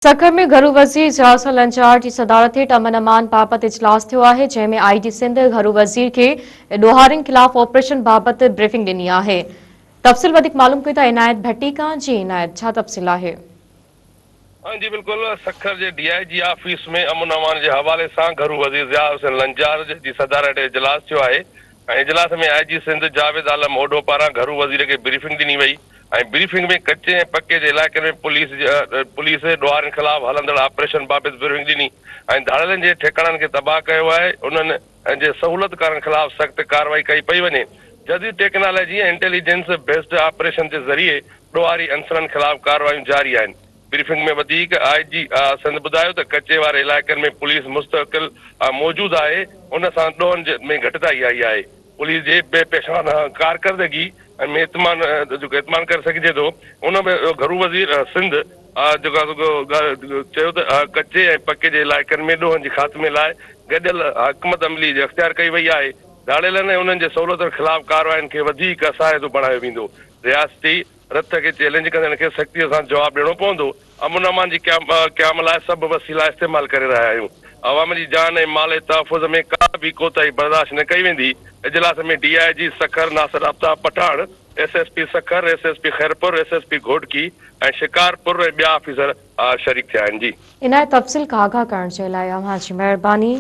सखर में घरू वज़ीर जासल अंजार की सदारत हेठ अमन अमान बाबत इजलास थियो आहे, जंहिंमें आईजी सिंध घरू वज़ीर के ॾोहारियुनि खिलाफ़ ऑपरेशन बाबत ब्रीफिंग ॾिनी आहे। तफ़सील वधीक मालूम कई इनायत भट्टी का। जी इनायत, छा तफ़सील आहे? हाँ जी बिल्कुल। सखर के डीआईजी ऑफिस में अमन अमान के हवाले से घरू वज़ीर ज़िया लंजार की सदारत इजलास थियो आहे। इजलास में आईजी सिंध जावेद आलम ओडो पारा घरू वज़ीर के ब्रीफिंग दी वही। ब्रीफिंग में कच्चे ऐं पक्के के इलाके में पुलिस ॾोहारियुनि खिलाफ़ हलंदड़ ऑपरेशन बाबत ब्रीफिंग ॾिनी। धाड़ियलनि के ठिकाणनि के तबाह किया है। उन्हनि सहूलत करण खिलाफ़ सख्त कार्रवाई कई पई वञे। जदीद टेक्नोलॉजी ऐं इंटेलिजेंस बेस्ड ऑपरेशन के ज़रिए ॾोहारी अंसरनि खिलाफ़ कार्रवाई जारी आहिनि। ब्रीफिंग में वधीक आईजी सिंध बुधायो तो कच्चे वाले इलाक़नि में पुलिस मुस्तकिल मौजूद है। उन सां ॾोहनि में घटिताई आई है। पुलिस के बेपेशान कारकर्दगी में इतमान कर सघिजे थो। उन में घरू वज़ीर सिंध चयो त कच्चे ऐं पक्के के इलाक़नि में ॾोहनि जे ख़ात्मे लाइ गॾियल हिकमत अमली अख़्तियार कई वई आहे। धाड़ियलनि ऐं उन्हनि जे सहूलियतुनि ख़िलाफ़ कार्रवाइनि खे वधीक असहायतो बणायो वेंदो। रियासती रथ के चैलेंज कंदड़ खे सख़्तीअ सां जवाब ॾियणो पवंदो। अमन अमान जी क़याम लाइ सभु वसीला इस्तेमाल करे रहिया आहियूं। अवाम जी जान ऐं माल जे तहफ़ुज़ में का भी कोताही बर्दाश्त न कई वेंदी। इजलास में DIG Sukkur Nasir Aftab Pathan, SSP Sukkur, SSP Khairpur, SSP Ghotki ऐं शिकारपुर ऐं ॿिया ऑफिसर शरीक थिया आहिनि। जी इनायत तफ़सील का आगाह करण जे लाइ अव्हां जी महिरबानी।